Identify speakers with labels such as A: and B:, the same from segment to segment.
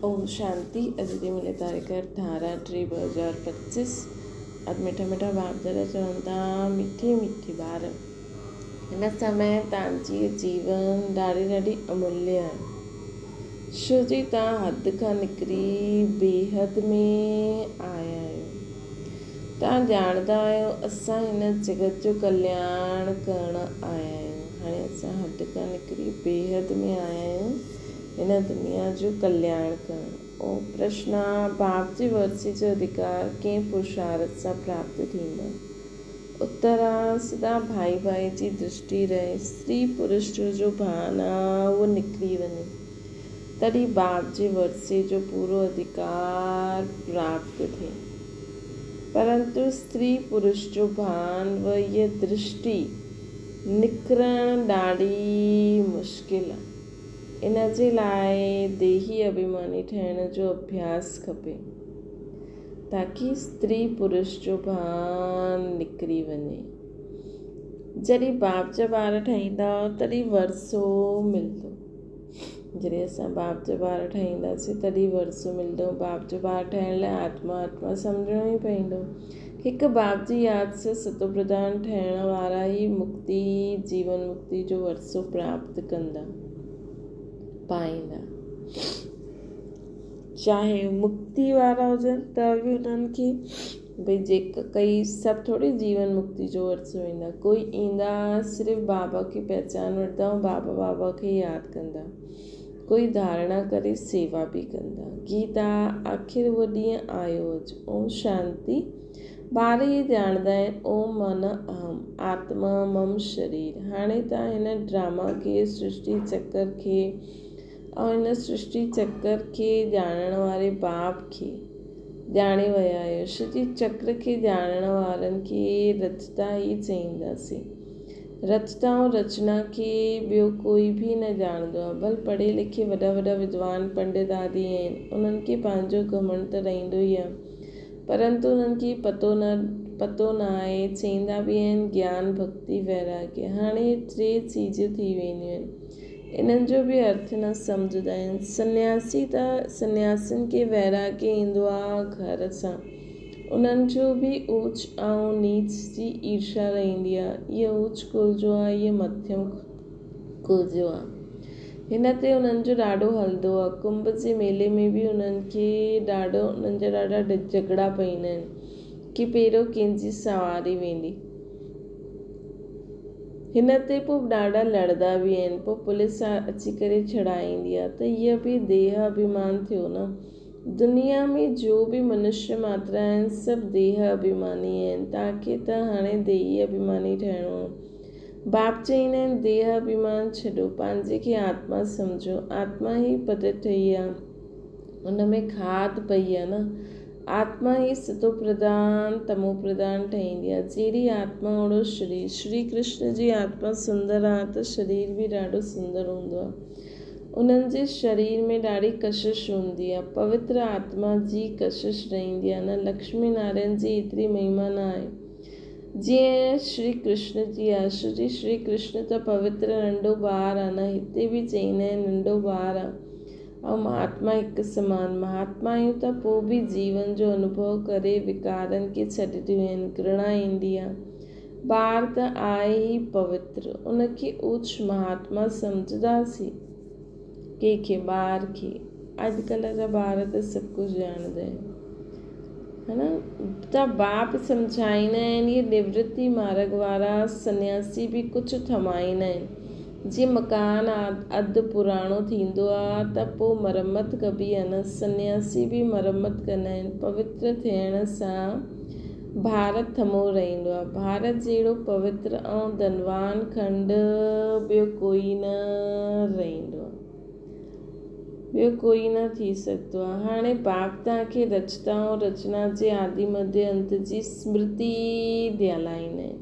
A: ओम शांति। अॼु ॾींहुं मिले तारीख़ 18/3/2025। अॼु मिठा मिठा बाप जरा चवनि था मिठी मिठी ॿार, हिन समय तव्हांजी जीवन ॾाढी अमूल्य आहे। छो जी तव्हां हद खां निकिरी बेहद में आया आहियो। तव्हां ॼाणंदा आहियो असां हिन जगत जो कल्याण करणु आया आहियूं। हाणे असां हद खां निकिरी बेहद में आया आहियूं हिन दुनिया जो कल्याण करणु। ऐं प्रश्न बाप जी वर्सी जो अधिकार कंहिं पुरुषार्थ सां प्राप्त थींदो। उत्तर आहे सदा भाई भाई जी दृष्टि रहे, स्त्री पुरुष जो भान आहे उहो निकिरी वञे, तॾहिं बाप जी वर्सी जो पूरो अधिकार प्राप्त थिए। परंतु स्त्री पुरुष जो भान व इहा दृष्टि निकिरणु ॾाढी मुश्किल आहे। इन जे लाइ देही अभिमानी ठहिण जो अभ्यास खपे, ताकी स्त्री पुरुष जो भान निकिरी वञे। जॾहिं बाप जा ॿार ठहींदा तॾहिं वरसो मिलंदो। जॾहिं असां बाप जा ॿार ठाहींदासीं तॾहिं वरसो मिलंदो। बाप जो ॿार ठहिण लाइ आत्मा सम्झणो ई पवंदो। हिकु बाप जी यादि सां सतो प्रधान ठहिण वारा ई मुक्ति, जीवन मुक्ति जो वरसो प्राप्त कंदा, पाईंदा। चाहे मुक्ति वारा हुजनि त बि उन्हनि खे भई जेका कई सभु थोरी जीवन मुक्ति जो वरसो ईंदा। कोई ईंदा सिर्फ़ु बाबा खे पहचान वठंदा ऐं बाबा खे यादि कंदा। कोई धारणा करे सेवा बि कंदा। गीता आख़िर उहो ॾींहुं आयो अॼु। ओम शांति। ॿार इहे ॼाणंदा आहिनि ओम माना अहम, आत्मा मम शरीर। हाणे तव्हां हिन ड्रामा खे, सृष्टि चक्कर खे ऐं हिन सृष्टि चक्कर खे ॼाणण वारे बाप खे ॼाणे विया आहियो। सृष्टि चक्र खे ॼाणण वारनि खे रचता ई चईंदासीं। रचता ऐं रचना खे ॿियो कोई बि न ॼाणंदो आहे। भले पढ़े लिखे वॾा विद्वान पंडित आदि आहिनि, उन्हनि खे पंहिंजो घमंड त रहंदो ई आहे, परंतु उन्हनि खे पतो न आहे। चईंदा बि आहिनि ज्ञान भक्ति वैराग्य। हाणे टे चीज़ूं थी वेंदियूं आहिनि, इन्हनि जो बि अर्थ न सम्झंदा आहिनि। सन्यासियुनि खे वैराग्य ईंदो आहे घर सां। उन्हनि जो बि ऊच ऐं नीच जी ईर्षा रहंदी आहे। इहा ऊच कुल जो आहे, इहा मध्यम कुल जो आहे। हिन ते उन्हनि जो ॾाढो हलंदो आहे। कुंभ जे मेले में बि उन्हनि जा ॾाढा झगड़ा पईंदा आहिनि कि पहिरियों कंहिंजी सवारी वेंदी। हिन ते पोइ ॾाढा लड़दा बि आहिनि। पोइ पुलिस अची करे छॾाईंदी आहे। त इहा बि देह अभिमान थियो न। दुनिया में जो बि मनुष्य मात्र आहिनि सभु देह अभिमानी आहिनि। तव्हांखे त हाणे देही अभिमानी ठहिणो आहे। बाप चईंदा आहिनि देह अभिमान छॾो, पंहिंजे खे आत्मा सम्झो। आत्मा ई पद ठही आहे, उन में खाद पई आहे न। आत्मा ई सतो प्रधान तमो प्रधान ठहींदी आहे। जहिड़ी आत्मा ओड़ो शरीर। श्री कृष्ण जी आत्मा सुंदर आहे त शरीर बि ॾाढो सुंदर हूंदो आहे। उन्हनि जे शरीर में ॾाढी कशिश हूंदी आहे। पवित्र आत्मा जी कशिश रहंदी आहे न। लक्ष्मी नारायण जी एतिरी महिमा न आहे जीअं श्री कृष्ण जी आहे। श्री कृष्ण त पवित्र नंढो ॿार आहे न। हिते बि चईंदा आहिनि नंढो ॿार आहे ऐं महात्मा हिकु समान। महात्मा आहियूं त पोइ बि जीवन जो अनुभव करे विकारनि खे छॾंदियूं आहिनि। घृणा ईंदी आहे। ॿार त आहे ई पवित्र, उनखे ऊच महात्मा सम्झंदासीं कंहिंखे, ॿार खे। अॼुकल्ह जा ॿार त सभु कुझु ॼाणंदा आहिनि, है न। त बाप सम्झाईंदा आहिनि। इहे निवृत्ति मार्ग वारा सन्यासी बि कुझु थमाईंदा आहिनि। जीअं मकान अधु पुराणो थींदो आहे त पोइ मरम्मत कबी आहे न। सन्यासी बि मरम्मत कंदा आहिनि। पवित्र थियण सां भारत थमो रहंदो आहे। भारत जहिड़ो पवित्र ऐं धनवान खंड ॿियो कोई न रहंदो आहे, ॿियो कोई न थी सघंदो आहे। हाणे बाप तव्हांखे रचता ऐं रचना जे आदि मध्य अंत जी स्मृति दिलाईंदा आहिनि।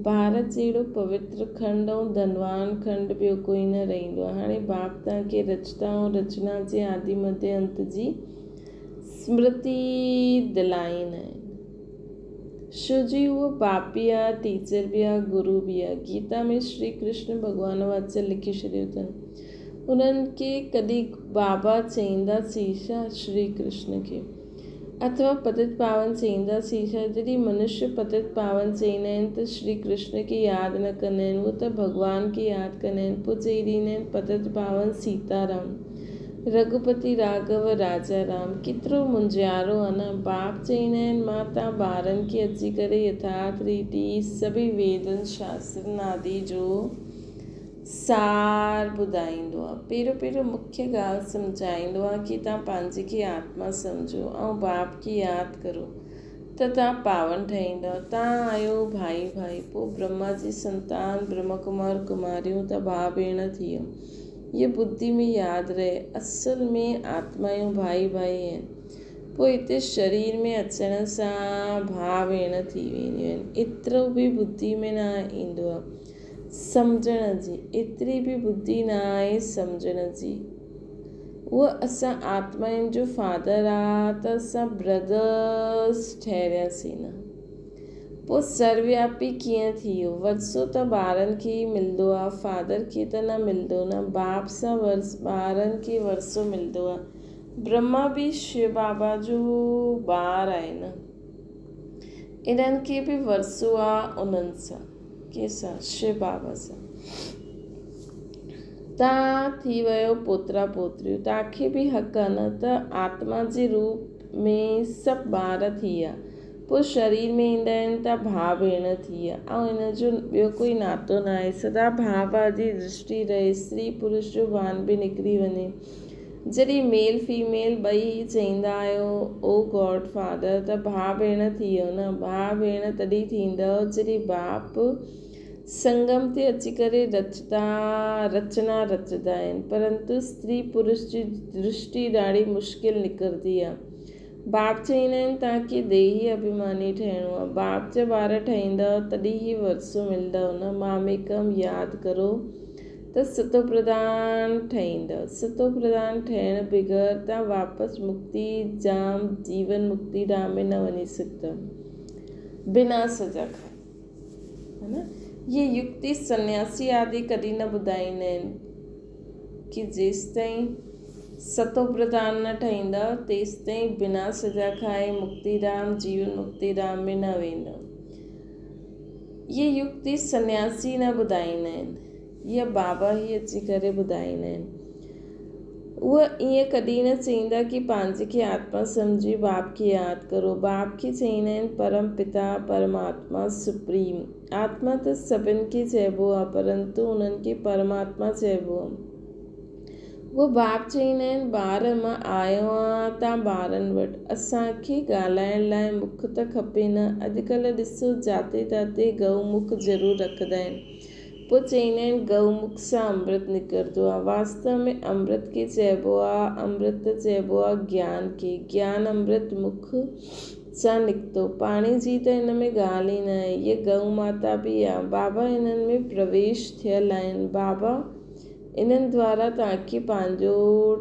A: भारत जहिड़ो पवित्र खंड ऐं धनवान खंड ॿियो कोई न रहंदो आहे। हाणे बाप तव्हांखे रचता ऐं रचना जे आदि मध्य अंत जी स्मृति दिलाईंदा आहिनि। छो जी उहो बाप बि आहे, टीचर बि आहे, गुरु बि आहे। गीता में श्री कृष्ण भॻवान वाचन लिखी छॾियो अथनि। उन्हनि खे कॾहिं बाबा चईंदासीं छा श्री कृष्ण खे, अथवा पतित पावन चईंदासीं छा? जॾहिं मनुष्य पतित पावन चईंदा आहिनि त श्री कृष्ण खे यादि न कंदा आहिनि, उहो त भॻवान खे यादि कंदा आहिनि। पोइ चई ॾींदा आहिनि पतित पावन सीताराम, रघुपति राघव राजा राम। केतिरो मुंझियारो आहे न। बाप चईंदा आहिनि मां तव्हां ॿारनि खे अची करे यथार्थ रीति सभी वेदनि शास्त्रनि आदि जो सार ॿुधाईंदो आहे। पहिरियों मुख्य ॻाल्हि सम्झाईंदो आहे कि तव्हां पंहिंजे खे आत्मा सम्झो ऐं बाप खे यादि करो त तव्हां पावन ठहींदव। तव्हां आहियो भाई भाई। पोइ ब्रह्मा जी संतान ब्रह्म कुमार कुमारियूं त भाउ भेण थी वियो। ये बुद्धि में यादि रहे, असल में आत्मायूं भाई भाई आहिनि। पोइ हिते शरीर में अचण सां भाउ भेण थी वेंदियूं आहिनि। एतिरो बि बुद्धि में न ईंदो आहे सम्झण जी, एतिरी बि बुद्धि न आहे सम्झण जी। उहा असां आत्माउनि जो फादर आहे त असां ब्रदर्स ठहियासीं न। पोइ सर्वव्यापी कीअं थी वियो? वरसो त ॿारनि खे ई मिलंदो आहे, फादर खे त न मिलंदो न। बाप सां ॿारनि खे वरसो मिलंदो आहे। ब्रह्मा बि शिव बाबा जो ॿार आहे न, इन्हनि खे बि वरसो आहे उन्हनि सां। कंहिंसां? शिव बाबा सां। तव्हां थी वियो पोतरा पोतरियूं, तव्हांखे बि हक़ आहे न त आत्मा जे रूप में सभु ॿार थी विया। पोइ शरीर में ईंदा आहिनि त भाउ भेण थी विया ऐं हिन जो ॿियो कोई नातो न आहे। सदा भाउ भाउ जी दृष्टि रहे, स्त्री पुरुष जो भान बि निकिरी वञे। जॾहिं मेल फीमेल ॿई चईंदा आहियो ओ गॉड फादर त भाउ भेण थी वियो न। भाउ भेण तॾहिं थींदव जॾहिं बाप संगम ते अची करे रचना रचंदा आहिनि। परंतु स्त्री पुरुष जी दृष्टि ॾाढी मुश्किल निकिरंदी आहे। बाप चईंदा आहिनि तव्हांखे देही अभिमानी ठहिणो आहे। बाप जा ॿार ठहींदव तॾहिं ई वरसो मिलंदव न। मामेकम यादि करो त सतो प्रधान ठहींदव। सतो प्रधान ठहिण बग़ैर तव्हां वापसि मुक्ति जाम जीवन मुक्ति धाम में न वञी सघंदव बिना सजा खाए, है न। ये युक्ति सन्यासी आदि कॾहिं न ॿुधाईंदा आहिनि कि जेसिताईं सतो प्रधान न ठहींदव तेसिताईं बिना सजा खाए मुक्तिधाम जीवन मुक्तिधाम में न वेंदव। ये युक्ति सन्यासी न ॿुधाईंदा आहिनि, इहा बाबा ई अची करे ॿुधाईंदा आहिनि। उहा ईअं कॾहिं न चईंदा कि पंहिंजे खे आत्मा सम्झी बाप खे यादि करो। बाप खे चईंदा आहिनि परम पिता परमात्मा सुप्रीम। आत्मा त सभिनि खे चइबो आहे परंतु उन्हनि खे परमात्मा चइबो आहे। उहो बाप चईंदा आहिनि ॿार मां आयो आहियां तव्हां ॿारनि वटि, असांखे ॻाल्हाइण लाइ मुख त खपे न। अॼुकल्ह ॾिसो जाते ताते गऊमुख ज़रूरु रखंदा आहिनि। पोइ चईंदा आहिनि गऊमुख सां अमृत निकिरंदो आहे। वास्तव में अमृत खे चइबो आहे, अमृत चइबो आहे ज्ञान खे। ज्ञान अमृत मुख सां निकितो। पाणी जी त हिन में ॻाल्हि ई न आहे। इहे गऊ माता बि आहे। बाबा हिननि में प्रवेश थियल आहिनि। बाबा इन्हनि द्वारा तव्हांखे पंहिंजो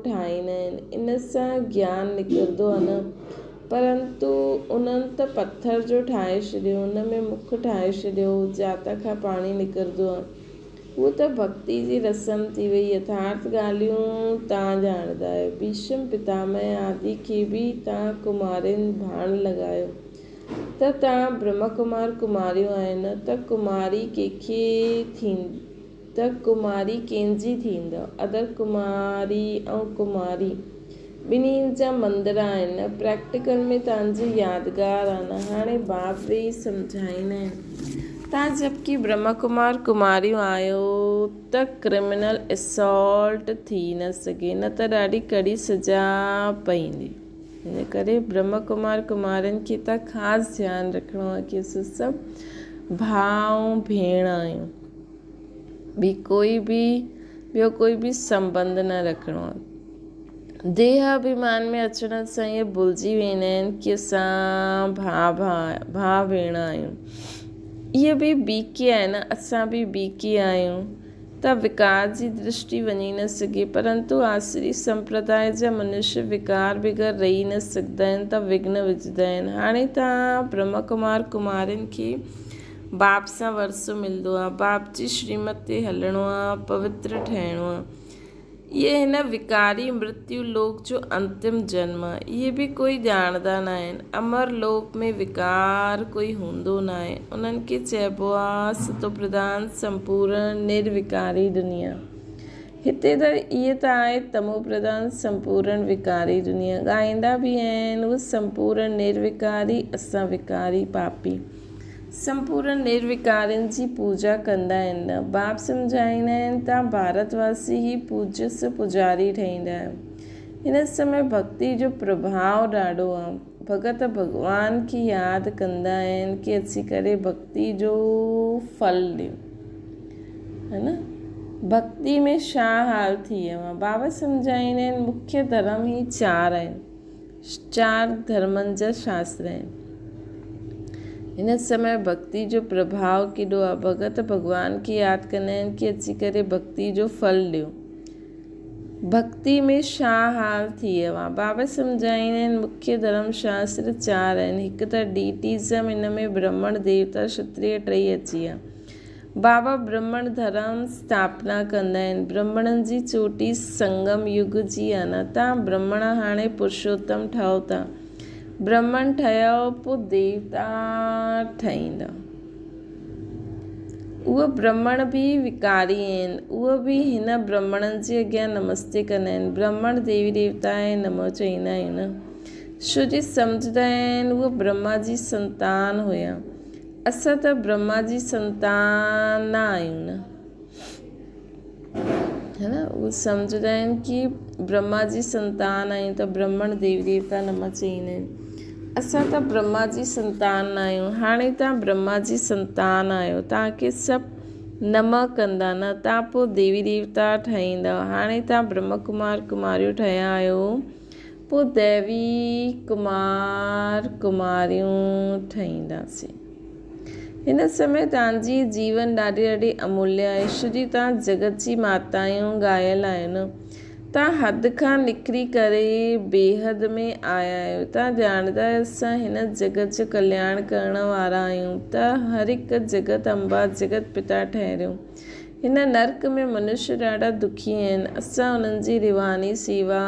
A: ठाहींदा आहिनि। इन सां ज्ञान निकिरंदो आहे न। परंतु उन्हनि त पथर जो ठाहे छॾियो, हुन में मुख ठाहे छॾियो, जाता खां पाणी निकिरंदो आहे। उहो त भक्ति जी रस्म थी वई। यथार्थ ॻाल्हियूं तव्हां ॼाणंदा आहियो। भीष्म पितामह आदि खे बि तव्हां कुमारियुनि भाण लॻायो त तव्हां ब्रह्म कुमार कुमारियूं आहियो न। त कुमारी कंहिंजी थींदव? अदर कुमारी ऐं कुमारी ॿिन्हिनि जा मंदर आहिनि। प्रैक्टिकल में तव्हांजी यादगार आहे न। हाणे बाप वेई सम्झाईंदा आहिनि तव्हां जबकि ब्रह्म कुमार कुमारियूं आहियो त क्रिमिनल असॉल्ट थी न सघे, न त ॾाढी कड़ी सजा पईंदी। हिन करे ब्रह्म कुमार कुमारियुनि खे त ख़ासि ध्यानु रखिणो आहे कि असां सभु भाउ भेण आहियूं। ॿियो कोई बि संबंध न रखिणो आहे। देह अभिमान में अचण सां इहे भुलिजी वेंदा आहिनि कि असां भाउ भेण आहियूं। इहे बि बीकी आहे न, असां बि बीकी आहियूं त विकार जी दृष्टि वञी न सघे। परंतु आसरी संप्रदाय जा मनुष्य विकार बग़ैर रही न सघंदा आहिनि त विघ्न विझंदा आहिनि। हाणे तव्हां ब्रह्म कुमार कुमारियुनि खे बाप सां वरसो मिलंदो आहे। बाप जी श्रीमत ते हलणो आहे, पवित्र ठहिणो आहे। ये हिन विकारी मृत्यु लोक जो अंतिम जन्म इहे बि कोई ॼाणंदा न आहिनि। अमर लोक में विकार कोई हूंदो न आहे। उन्हनि खे चइबो आहे सतो प्रधान संपूर्ण निर्विकारी दुनिया। हिते त इहे त आहे तमो प्रधान संपूर्ण विकारी दुनिया। ॻाईंदा बि आहिनि उहे संपूर्ण निर्विकारी, असां विकारी पापी। संपूर्ण निर्विकारनि जी पूजा कंदा आहिनि। बाप सम्झाईंदा आहिनि तव्हां भारतवासी ई पूज्यस पुजारी ठहींदा आहियो। हिन समय भक्ति जो प्रभाव ॾाढो आहे। भगत भॻवान खे यादि कंदा आहिनि कि अची करे भक्ति जो फल ॾियो, है न। भक्ति में छा हाल थी वियो आहे? बाबा सम्झाईंदा आहिनि मुख्य धर्म ई 4 आहिनि। 4 धर्मनि जा शास्त्र आहिनि। हिन समय भक्ति जो प्रभाव केॾो आहे। भगत भॻवान खे यादि कंदा आहिनि कि अची करे भक्ति जो फल ॾियो। भक्ति में छा हाल थी वियो आहे? बाबा सम्झाईंदा आहिनि मुख्य धर्म शास्त्र 4 आहिनि। हिकु त डीटीज़म, हिन में ब्राह्मण देवता क्षत्रिय टई अची विया। बाबा ब्राह्मण धर्म स्थापना कंदा आहिनि। ब्राह्मणनि जी चोटी संगम युग जी आहे न। तव्हां ब्राह्मण हाणे पुरुषोत्तम ठहो था। ब्राह्मण ठहियो पोइ देवता ठहींदा। उहे ब्राह्मण बि विकारी आहिनि। उहे बि हिन ब्राह्मणनि जे अॻियां नमस्ते कंदा आहिनि। ब्राह्मण देवी देवता ऐं नमो चईंदा आहियूं न। छो जी सम्झंदा आहिनि उहे ब्रह्मा जी संतान हुया। असां त ब्रह्मा जी संतान न आहियूं न, है न। उहे सम्झंदा आहिनि कि ब्रह्मा जी संतान आहियूं त ब्राह्मण देवी देवता नम चईंदा आहिनि। असां त ब्रह्मा जी संतान न आहियूं। हाणे तव्हां ब्रह्मा जी संतान आहियो, तव्हांखे सभु नम कंदा न। तव्हां पोइ देवी देवता ठहींदव। हाणे तव्हां ब्रह्म कुमार कुमारियूं ठहिया आहियो, पोइ देवी कुमार कुमारियूं ठहींदासीं। हिन समय तव्हांजी जीवन ॾाढी ॾाढी अमूल्य आहे। छो जी तव्हां जगत जी मातायूं ॻायल आहियो न। तव्हां हद खां निकिरी करे बेहद में आया आहियो। तव्हां ॼाणंदा आहियो असां हिन जगत जो कल्याण करण वारा आहियूं त हर हिकु जगत अम्बा जगत पिता ठहिरियो। हिन नर्क में मनुष्य ॾाढा दुखी आहिनि। असां उन्हनि जी रिवानी सेवा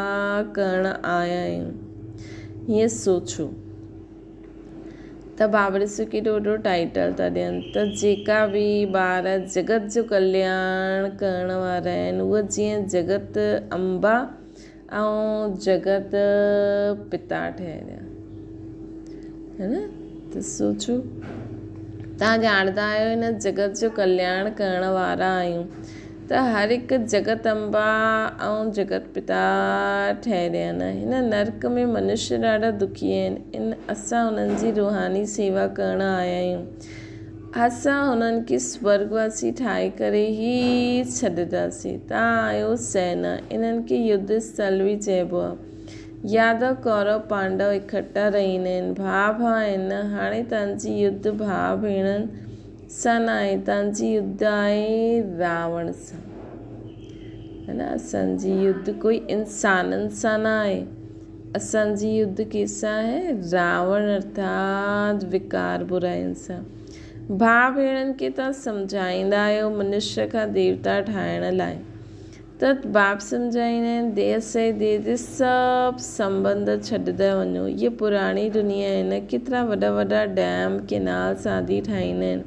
A: करण आया आहियूं। हीअं सोचो त बाबा ॾिसो केॾो वॾो टाइटल था ॾियनि त जेका बि ॿार जगत जो कल्याण करण वारा आहिनि उहे जीअं जगत अम्बा ऐं जगत पिता ठहिरिया, है न। त सोचो तव्हां ॼाणंदा आहियो हिन जगत जो कल्याण करण वारा आहियूं त हर हिकु जगत अम्बा ऐं जगत पिता ठहिरिया आहिनि। हिन नर्क में मनुष्य ॾाढा दुखी आहिनि। असां उन्हनि जी रूहानी सेवा करण आया आहियूं। असां हुननि खे स्वर्गवासी ठाहे करे ई छॾंदासीं। तव्हां आहियो सेना। इन्हनि खे युद्ध स्थल बि चइबो आहे। यादव कौरव पांडव इकट्ठा रहंदा आहिनि। भाउ भाउ आहिनि। हाणे तव्हांजी युद्ध भाउ भेणनि सां न आहे, तव्हांजी युद्ध आहे रावण सां, है न। असांजी युद्ध कोई इंसाननि सां न आहे। असांजी युद्ध कंहिंसां आहे? रावण अर्थात विकार बुराइनि सां। भाउ भेणनि खे तव्हां सम्झाईंदा आहियो मनुष्य खां देवता ठाहिण लाइ त बाप सम्झाईंदा आहिनि देह से देह जे सभु संबंध छॾंदा वञो। इहा पुराणी दुनिया आहे न। केतिरा वॾा वॾा डैम केनाल्स आदि ठाहींदा आहिनि।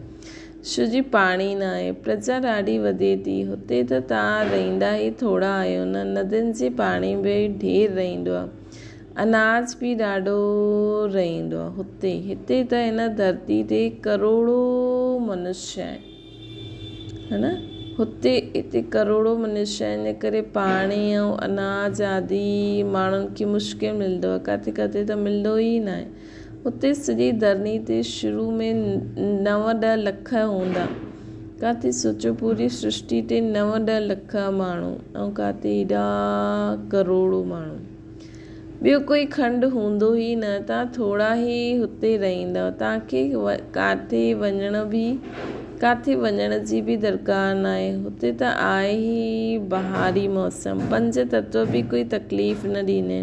A: छो जी पाणी न आहे। प्रजा ॾाढी वधे थी। हुते त तव्हां रहंदा ई थोरा आहियो न। नदियुनि जे पाणी में ढेर रहंदो आहे। अनाज बि ॾाढो रहंदो आहे हुते। हिते त हिन धरती ते करोड़ो मनुष्य आहे, है न। हिते करोड़ो मनुष्य आहिनि। इन करे पाणी ऐं अनाज आदि माण्हुनि खे मुश्किल मिलंदो आहे। किथे किथे त मिलंदो ई न आहे। हुते सॼी धरती ते शुरू में 9-10 लख हूंदा। किथे सोचो पूरी सृष्टि ते 9-10 लख माण्हू ऐं किथे एॾा करोड़ो माण्हू। ॿियो कोई खंड हूंदो ई न। तव्हां थोरा ई हुते रहंदव। तव्हांखे किथे वञण जी बि दरकार न आहे। हुते त आहे ई बहारी मौसम। 5 तत्व बि कोई तकलीफ़ न ॾींदा आहिनि।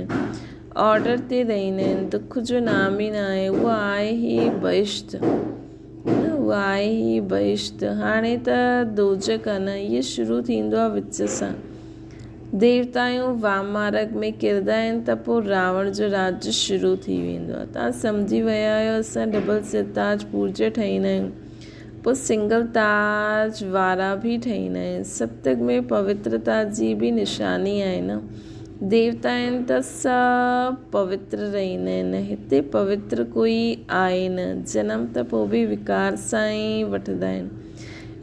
A: ऑर्डर ते रहंदा आहिनि। दुख जो नाम ई न आहे। उहा आहे ई बहिश्त, उहा आहे ई बहिश्त। हाणे त दोजक आहे न, इहो शुरू थींदो आहे विच सां। देवताऊं वाम मार्ग में किरंदा आहिनि त पोइ रावण जो राज्य शुरू थी वेंदो आहे। तव्हां सम्झी विया आहियो, असां डबल सिरताज पूज्य ठाहींदा आहियूं, पोइ सिंगल ताज वारा बि ठाहींदा आहिनि। सप्तक में पवित्रता जी बि निशानी आहे न। देवता आहिनि त सभु पवित्र रहंदा आहिनि, हिते पवित्र कोई आहे न। जनम त पोइ बि विकार सां ई वठंदा आहिनि,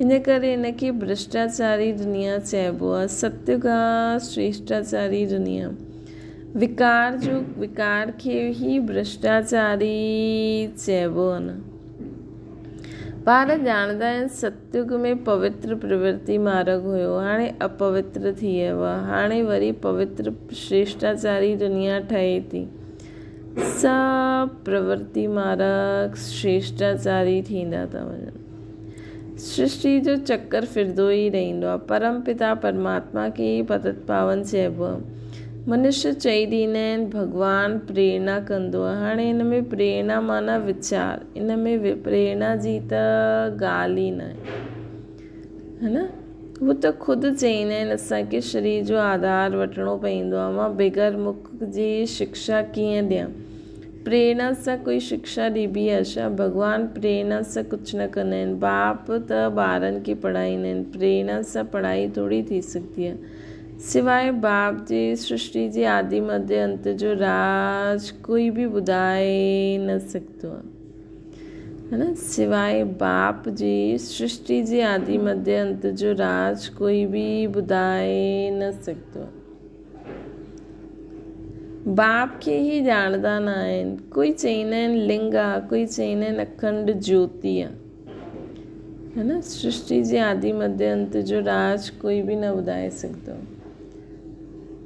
A: इन करे इनखे भ्रष्टाचारी दुनिया चइबो आहे। सत्य खां श्रेष्ठाचारी दुनिया, विकार खे ई भ्रष्टाचारी चइबो आहे न। पाण ॼाणंदा आहिनि सतयुग में पवित्र प्रवृत्ति मार्ग हुयो, हाणे अपवित्र थी वियो आहे। हाणे वरी पवित्र श्रेष्ठाचारी दुनिया ठहे थी। सभु प्रवृत्ति मार्ग श्रेष्ठाचारी थींदा था वञनि। सृष्टि जो चक्कर फिरंदो ई रहंदो आहे। परम पिता परमात्मा खे ई पतित पावन चइबो आहे। मनुष्य चई ॾींदा आहिनि भॻवानु प्रेरणा कंदो आहे। हाणे हिन में प्रेरणा माना वीचार, इन में प्रेरणा जी त ॻाल्हि ई न आहे, है न। हू त ख़ुदि चईंदा आहिनि असांखे शरीर जो आधार वठिणो पवंदो आहे। मां बग़ैर मुख जी शिक्षा कीअं ॾियां? प्रेरणा सां कोई शिक्षा ॾिबी आहे छा? भॻवानु प्रेरणा सां कुझु न कंदा आहिनि। बाप त ॿारनि खे पढ़ाईंदा आहिनि, प्रेरणा सां पढ़ाई थोरी थी सघंदी आहे। सिवाय बाप जे सृष्टि जे आदि मध्य अंत जो राज कोई बि ॿुधाए न सघंदो आहे, है न। सिवाय बाप जी सृष्टि जे आदि मध्य अंत जो राज कोई बि ॿुधाए न सघंदो आहे। बाप खे ई ॼाणंदा न आहिनि। कोई चईंदा आहिनि लिंग आहे, कोई चईंदा आहिनि अखंड ज्योति आहे, है न। सृष्टि जे आदि मध्य अंत जो राज कोई बि न ॿुधाए सघंदो,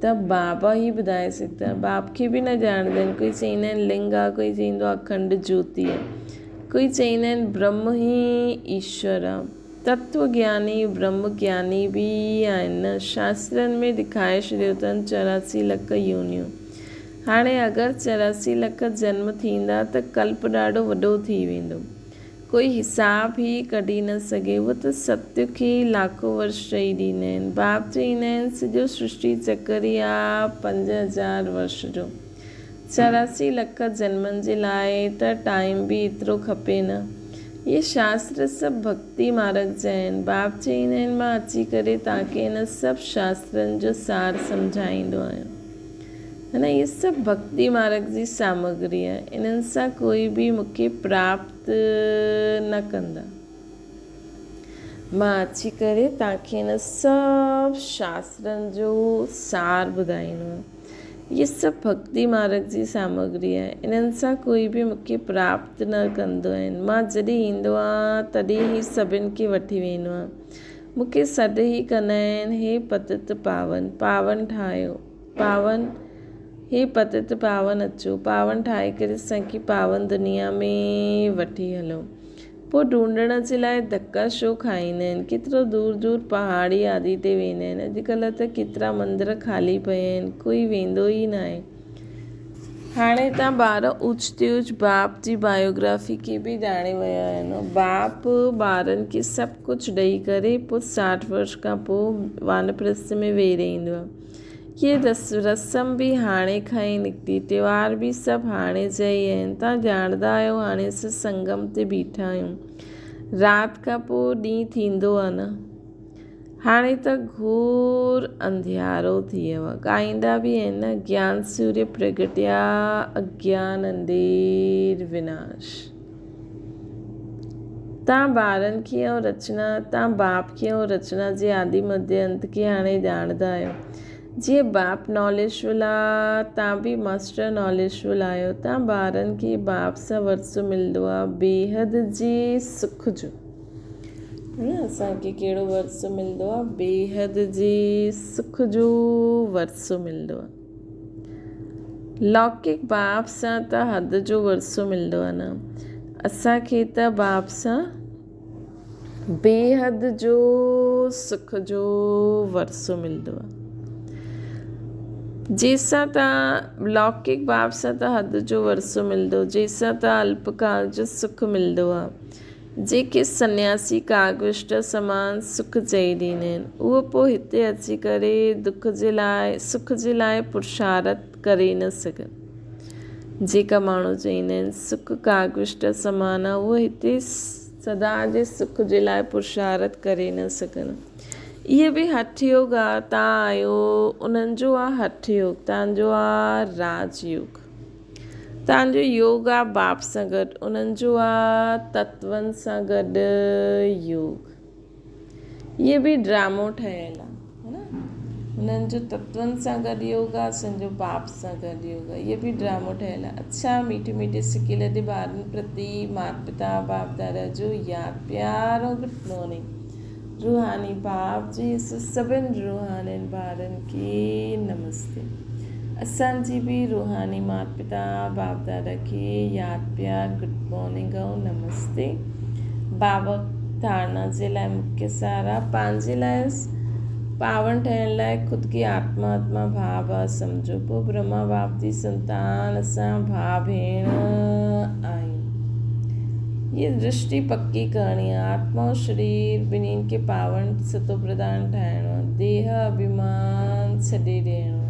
A: त बाबा ई ॿुधाए सघंदा। बाप खे बि न ॼाणंदा आहिनि। कोई चईंदा आहिनि लिंग आहे, कोई चईंदो आहे अखंड ज्योति आहे, कोई चईंदा आहिनि ब्रह्म ई ईश्वर आहे। तत्व ज्ञानी ब्रह्म ज्ञानी बि आहिनि न। शास्त्रनि में ॾेखारे छॾियो अथनि 84 लख योनियूं। हाणे अगरि 84 लख जन्म थींदा त कल्प ॾाढो वॾो थी वेंदो, कोई हिसाब ई कढी न सघे। उहो त सत्य खे लाखों वर्ष चई ॾींदा आहिनि। बाप चईंदा आहिनि सॼो सृष्टि चक्कर ई आहे 5000 वर्ष जो। 84 लख जन्मनि जे लाइ त टाइम बि एतिरो खपे न। इहे शास्त्र सभु भक्ति मार्ग जा आहिनि। बाप चईंदा आहिनि मां अची करे तव्हांखे हिन सभु शास्त्रनि जो सार सम्झाईंदो आहियां, है न। इहे सभु भक्ति मार्ग जी सामग्री आहे। इन्हनि सां कोई बि मूंखे प्राप्त न कंदा। मां अची करे तव्हांखे हिन सभु शास्त्रनि जो सार ॿुधाईंदो आहियां। इहे सभु भक्ति मार्ग जी सामग्री आहे। इन्हनि सां कोई बि मूंखे प्राप्त न कंदो आहिनि। मां जॾहिं ईंदो आहियां तॾहिं ई सभिनि खे वठी वेंदो आहियां। मूंखे सॾु ई कंदा आहिनि हे पतित पावन, पावन ठाहियो, पावन, हे पतित पावन अचो, पावन ठाहे करे असांखे पावन दुनिया में वठी हलो। पोइ ढूंढण जे लाइ धक्का छो खाईंदा आहिनि? केतिरो दूर दूर पहाड़ी आदि ते वेंदा आहिनि। अॼुकल्ह त केतिरा मंदर ख़ाली पिया आहिनि, कोई वेंदो ई न आहे। हाणे तव्हां ॿार ऊचते ऊच बाप जी बायोग्राफी खे बि ॼाणे विया आहिनि। बाप ॿारनि खे सभु कुझु ॾेई करे पोइ 60 वर्ष खां पोइ वानप्रस्थ में वेही रहंदो आहे। ये रस्म बि हाणे खां ई निकिती, त्योहार बि सभु हाणे जा ई आहिनि। तव्हां ॼाणंदा आहियो हाणे असां संगम ते बीठा आहियूं, राति खां पोइ ॾींहुं थींदो आहे न। हाणे त घोर अंधियारो थी वियो आहे। ॻाईंदा बि आहिनि न, ज्ञान सूर्य प्रगटिया अज्ञान अंधेर विनाश। तव्हां ॿारनि खे ऐं रचना, तव्हां बाप खे ऐं रचना जे आदि मध्य अंत खे हाणे ॼाणंदा आहियो। जीअं बाप नॉलेजफुल आहे, तव्हां बि मास्टर नॉलेजफुल आहियो। तव्हां ॿारनि खे बाप सां वरसो मिलंदो आहे बेहद जे सुख जो, न। असांखे कहिड़ो वरसो मिलंदो आहे? बेहद जे सुख जो वरसो मिलंदो आहे। लौकिक बाप सां त हद जो वरसो मिलंदो आहे न। असांखे त बाप सां बेहद जो सुख जो वरसो मिलंदो आहे। जंहिंसां तव्हां लौकिक बाप सां त हद जो वरसो मिलंदो, जंहिंसां त अल्पकाल जो सुख मिलंदो आहे। जेके सन्यासी कागविष्ट समान सुख चई ॾींदा आहिनि उहो पोइ हिते अची करे सुख जे लाइ पुरुषारथ करे न सघनि। जेका माण्हू चईंदा आहिनि सुख कागविष्ट समान आहे उहो हिते सदा जे सुख जे लाइ पुरुषारथ करे न सघनि। इहे बि हठ योग आहे। तव्हां आहियो उन्हनि जो आहे हठ योग, तव्हांजो आहे राजयोग। तव्हांजो योग आहे बाप सां गॾु, उन्हनि जो आहे तत्वनि सां गॾु योग। इहे बि ड्रामो ठहियलु आहे न। उन्हनि जो तत्वनि सां गॾु योग आहे, असांजो बाप सां गॾु योग आहे। इहे बि ड्रामो ठहियलु आहे। अच्छा मीठे मीठे सिके लदे ॿारनि प्रति माता पिता बाप दादा जो यादि प्यार ऐं गुड मॉर्निंग। रूहानी बाप जी सभिनि रूहानी ॿारनि खे नमस्ते। असांजी बि रूहानी माता पिता बाप दादा खे यादि प्यार गुड मॉर्निंग ऐं नमस्ते। बाबा धारणा जे लाइ मुख्य सारा पंहिंजे लाइ पावन ठहिण लाइ ख़ुदि खे आत्मा भाव आहे सम्झो। पोइ ब्रह्मा बाप जी संतान असां भाउ भेण आहियूं। ये दृष्टि पक्की करणी आहे। आत्मा और शरीर ॿिन्हिनि खे पावन सतो प्रधान ठाहिणो आहे। देह अभिमान छॾे ॾियणो आहे।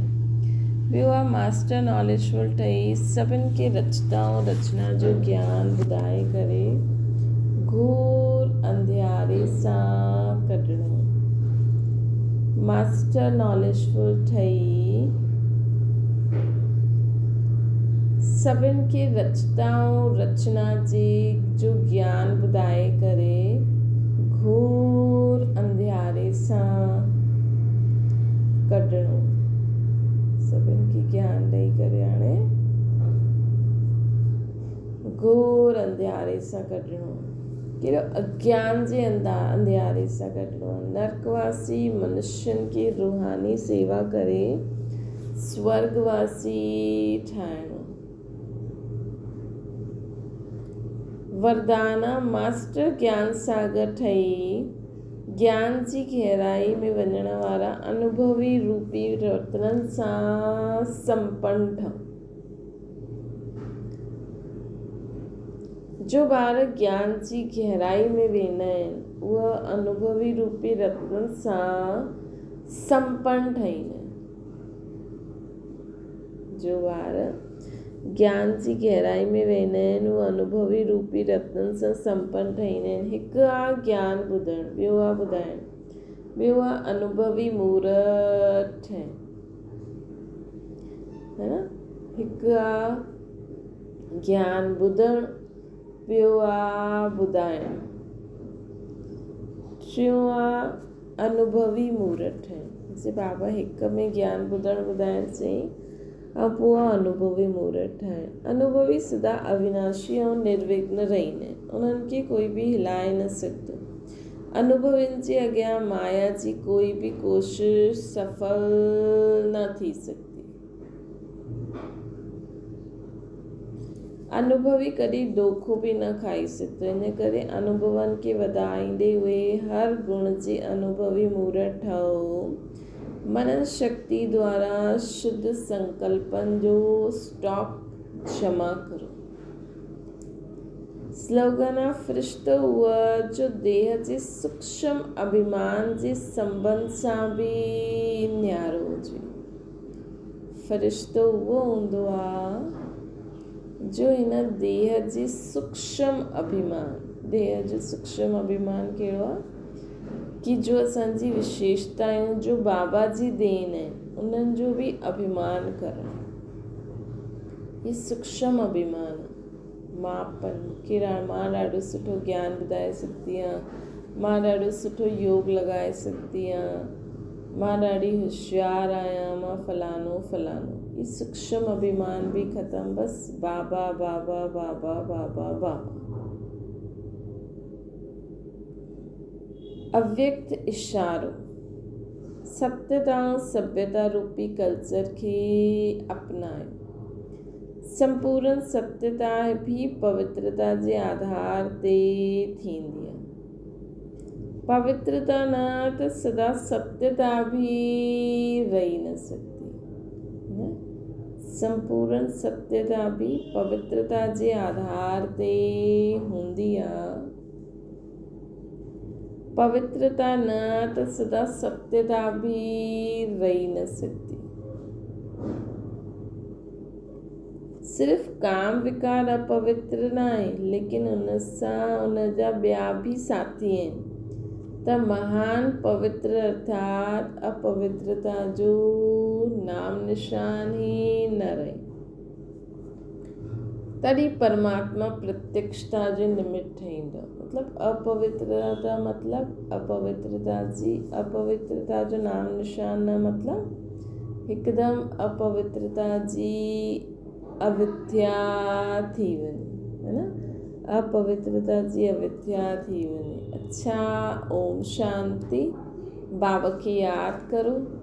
A: ॿियो आहे मास्टर नॉलेजफुल ठही सभिनि खे रचना ऐं रचना जो ज्ञान ॿुधाए करे घोर अंधियारे सां कढणो। मास्टर नॉलेजफुल ठही सभिनि खे रचना ऐं रचना जो ज्ञान ॿुधाए करे घोर अंधियारे सां कढणो। सभिनि खे ज्ञान ॾेई करे हाणे घोर अंधियारे सां कढणो। कहिड़ो अज्ञान जे अंधियारे सां कढणो। नरकवासी मनुष्यनि खे रूहानी सेवा करे स्वर्गवासी ठाहिणो। वरदाना मास्टर ज्ञान सागर ठही ज्ञान जी गहराई में वञण वारा अनुभवी रूपी रत्ननि सां संपन्न ठहो। जो ॿार ज्ञान जी गहराई में वेंदा आहिनि उहे अनुभवी रूपी रत्ननि सां संपन्न ठहींदा आहिनि। जो ॿार ज्ञान जी गहराई में वेंदा आहिनि उहे अनुभवी रूपी रत्ननि सां संपन्न ठहींदा आहिनि। हिकु आहे ज्ञान ॿुधणु, ॿियो आहे ॿुधाइणु, ॿियो आहे अनुभवी मूर्त ठहिणु, है न। हिकु आहे ज्ञान ॿुधणु, ॿियो आहे ॿुधाइणु, टियों आहे अनुभवी मूर्त ठहिणु। जैसे बाबा हिक में ज्ञान ॿुधणु ॿुधाइणु चई ऐं पोइ अनुभवी मूर्त ठाहिणु। अनुभवी सदा अविनाशी ऐं निर्विघ्न रहींदा आहिनि। उन्हनि खे कोई बि हिलाए न सघंदो। अनुभवियुनि जे अॻियां माया जी कोई बि कोशिशि सफल न थी सघंदी। अनुभवी कॾहिं धोखो बि न खाई सघंदो। इन करे अनुभवनि खे वधाईंदे हुए हर गुण जे अनुभवी मूर्त ठहो। मनन शक्ति द्वारा शुद्ध संकल्पन जो स्टॉक जमा करो। स्लोगन आहे फ़रिश्तो हुआ जो देह जे सूक्ष्म अभिमान जे संबंध सां बि न्यारो हुजे। फ़रिश्तो उहो हूंदो आहे जो हिन देह जे सूक्ष्म अभिमान, देह जो सूक्ष्म अभिमान कहिड़ो आहे कि जो असांजी विशेषताऊं जो बाबा जी देन आहिनि उन्हनि जो बि अभिमान करणु। ही सूक्ष्म अभिमान मां ॾाढो सुठो ज्ञान ॿुधाए सघंदी आहियां, मां ॾाढो सुठो योग लॻाए सघंदी आहियां, मां ॾाढी होशियारु आहियां, मां फलानो फलानो। ही सूक्ष्म अभिमान बि ख़तमु। बसि बाबा बाबा बाबा बाबा बाबा। अव्यक्त इशारो सत्यता सभ्यता रूपी कल्चर खे अपनायो। संपूर्ण सत्यता भी पवित्रता जे आधार ते थींदी आहे। पवित्रता न त सदा सत्यता भी रही न सघंदी। संपूर्ण सत्यता भी पवित्रता जे आधार ते हूंदी आहे। पवित्रता न त सदा सत्यता बि रही न सघंदी। सिर्फ़ काम विकार अपवित्र न आहे, लेकिन उन सां उन जा ॿिया बि साथी आहिनि। त महान पवित्र अर्थात अपवित्रता जो नाम निशान ई न रहे। तॾहिं परमात्मा प्रत्यक्षता जो निमित्त ठहींदो। अपवित्रता अपवित्रता जो नाम निशान न मतिलबु हिकदमि अपवित्रता जी अविद्या थी वञे, है न, अपवित्रता जी अविद्या थी वञे। अच्छा, ओम शांति। बाबा खे यादि करो।